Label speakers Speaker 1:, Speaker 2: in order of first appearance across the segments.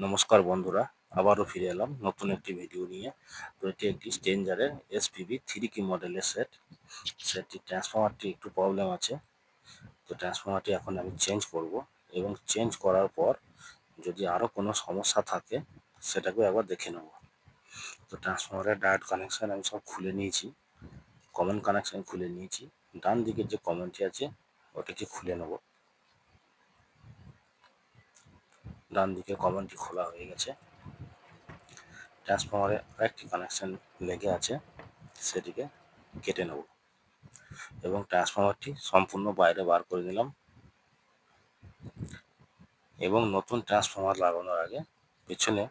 Speaker 1: নমস্কার বন্ধুরা, আবারও ফিরে এলাম নতুন একটি ভিডিও নিয়ে। তো এটি একটি স্ট্রেঞ্জারের এসপিবি 3 কি মডেলের সেটটি ট্রান্সফরমারটি একটু প্রবলেম আছে। তো ট্রান্সফরমারটি এখন আমি চেঞ্জ করব, এবং চেঞ্জ করার পর যদি আরও কোনো সমস্যা থাকে সেটাকে একবার দেখে নেব। তো ট্রান্সফরমারের ডায়োড কানেকশান আমি সব খুলে নিয়েছি, কমন কানেকশান খুলে নিয়েছি। ডান দিকের যে কমনটি আছে ওটাকে খুলে নেব। ডান দিকে কমনটি খোলা হয়ে গেছে। ট্রান্সফরমারে আরেকটি কানেকশান লেগে আছে, সেটিকে কেটে নেব এবং ট্রান্সফরমারটি সম্পূর্ণ বাইরে বার করে নিলাম। এবং নতুন ট্রান্সফরমার লাগানোর আগে পেছনে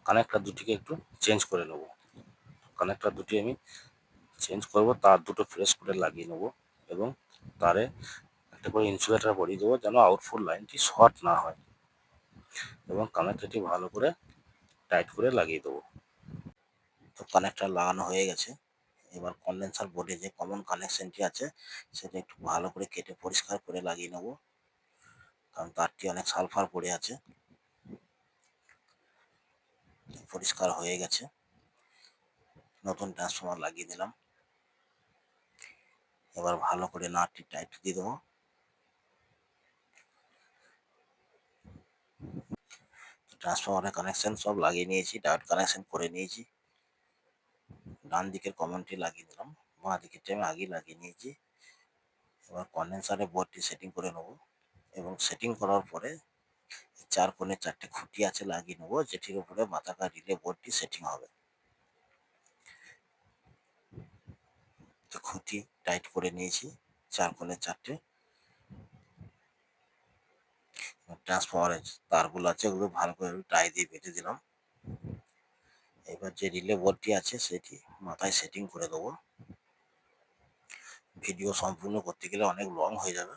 Speaker 1: কানেক্টর দুটিকে একটু চেঞ্জ করে নেব। কানেক্টর দুটি আমি চেঞ্জ করব, তার দুটো ফ্রেশ করে লাগিয়ে নেব এবং তারে একটা করে ইনসুলেটর পরিয়ে দেবো যেন আউটপুট লাইনটি শর্ট না হয়, এবং কানেক্টরটি ভালো করে টাইট করে লাগিয়ে দেবো। তো কানেক্টর লাগানো হয়ে গেছে। এবার কন্ডেন্সার বোর্ডে যে কমন কানেকশনটি আছে সেটা একটু ভালো করে কেটে পরিষ্কার করে লাগিয়ে নেব, কারণ তারটি অনেক সালফার পড়ে আছে। পরিষ্কার হয়ে গেছে। নতুন ট্রান্সফরমার লাগিয়ে দিলাম। এবার ভালো করে নাটটি টাইট দিয়ে দেবো। ট্রান্সফরমারের কানেকশন সব লাগিয়ে নিয়েছি, ডায়োড কানেকশন করে নিয়েছি। ডান দিকের কমনটি লাগিয়ে দিলাম, বাঁ দিকেরটি আমি আগেই লাগিয়ে নিয়েছি। এবার কন্ডেন্সারের বোর্ডটি সেটিং করে নেব, এবং সেটিং করার পরে চার কোণে চারটে খুঁটি আছে লাগিয়ে নেবো, যেটির উপরে মাথাকার রিলে বোর্ডটি সেটিং হবে। তো খুঁটি টাইট করে নিয়েছি চার কোণে চারটে। ট্রান্সফরমারের তারগুলো আছে ওগুলো ভালো করে টাই দিয়ে বেঁধে দিলাম। এবার যে রিলে বোর্ডটি আছে সেটি মাথায় সেটিং করে দেবো। ভিডিও সম্পূর্ণ করতে গেলে অনেক লং হয়ে যাবে।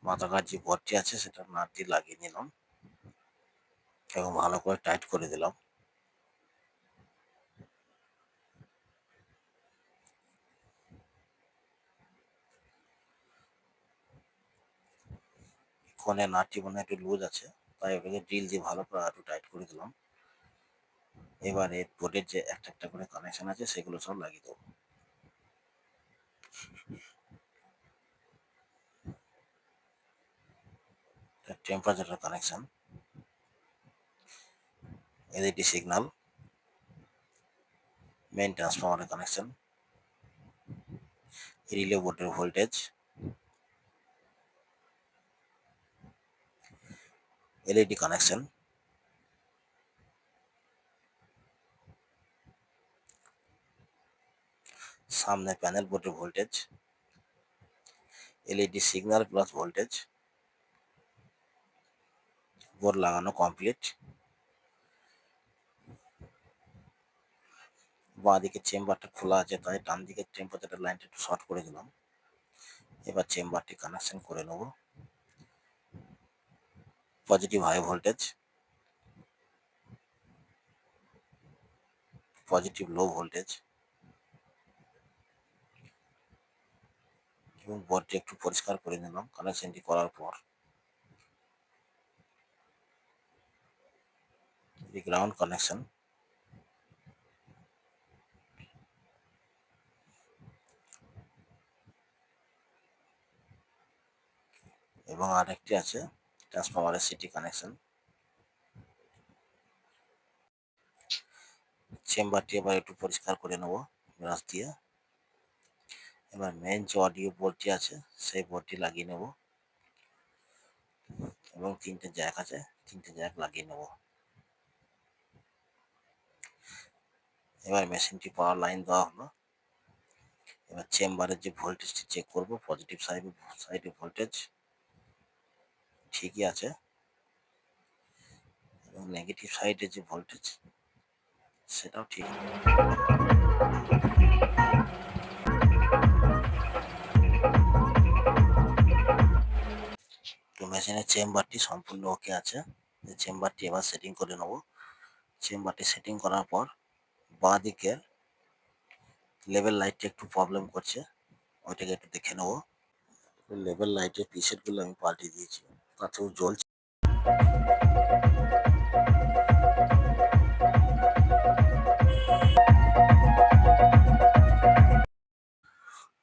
Speaker 1: মাথাকার যে বোর্ডটি আছে সেটা নাট দিয়ে লাগিয়ে নিলাম এবং ভালো করে টাইট করে দিলাম। কোণে নাটটি মনে একটু লুজ আছে, তাই ওটাকে ড্রিল দিয়ে ভালো করে একটু টাইট করে দিলাম। এবারে বোর্ডের যে একটা একটা করে কানেকশন আছে সেগুলো সব লাগিয়ে দেবো। Temperature connection, LED signal, main ট্রান্সফরমারের কানেকশন, রিলে বোর্ডের ভোল্টেজ, এলইডি কানেকশন, সামনে প্যানেল বোর্ডের voltage, LED signal plus voltage. Board লাগানো কমপ্লিট। বাঁ দিকের চেম্বারটা খোলা আছে, তাই ডান দিকের টেম্পারেচার লাইনটা একটু শর্ট করে দিলাম। এবার চেম্বারটি কানেকশন করে নেব। Positive high voltage, positive low voltage, এবং বোর্ডটি একটু পরিষ্কার করে নিলাম কানেকশনটি করার পর। গ্রাউন্ড কানেকশন, এবং আরেকটি আছে ট্রান্সফরমারের সিটি কানেকশন। চেম্বারটি এবার একটু পরিষ্কার করে নেব ব্রাশ দিয়ে। এবার মেন যে অডিও বোর্ডটি আছে সেই বোর্ডটি লাগিয়ে নেব, এবং তিনটে জ্যাক আছে তিনটে জ্যাক লাগিয়ে নেব। এবার মেশিনটি পাওয়ার লাইন দেওয়া হলো। এবার চেম্বারের যে ভোল্টেজটি চেক করব, পজিটিভ সাইডে ভোল্টেজ ঠিকই আছে, এবং নেগেটিভ সাইডে যে ভোল্টেজ সেটাও ঠিক। তো মেশিনের চেম্বারটি সম্পূর্ণ ওকে আছে। চেম্বারটি এবার সেটিং করে নেব। চেম্বারটি সেটিং করার পর বাঁ দিকের লেভেল লাইটটি একটু প্রবলেম করছে, ওইটাকে একটু দেখে নেব। লেভেল লাইটের পিসেটগুলো আমি পাল্টে দিয়েছি, তাতেও জ্বলছে।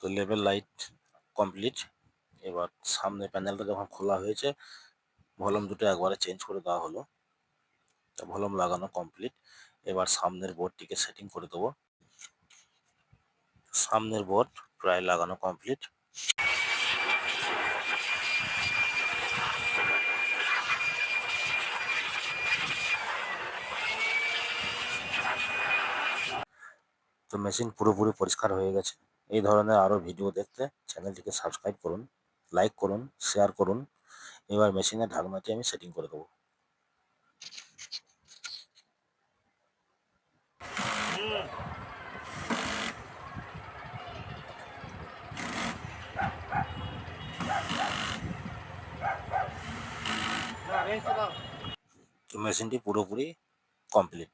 Speaker 1: তো লেভেল লাইট কমপ্লিট। এবার সামনে প্যানেলটা যখন খোলা হয়েছে, ভলিউম দুটো একবারে চেঞ্জ করে দেওয়া হলো। তো ভলিউম লাগানো কমপ্লিট। এবার সামনের বোর্ডটিকে সেটিং করে দেবো। সামনের বোর্ড প্রায় লাগানো কমপ্লিট। তো মেশিন পুরোপুরি পরিষ্কার হয়ে গেছে। এই ধরনের আরও ভিডিও দেখতে চ্যানেলটিকে সাবস্ক্রাইব করুন, লাইক করুন, শেয়ার করুন। এবার মেশিনের ঢাকনাটি আমি সেটিং করে দেবো। তো মেশিনটি পুরোপুরি কমপ্লিট।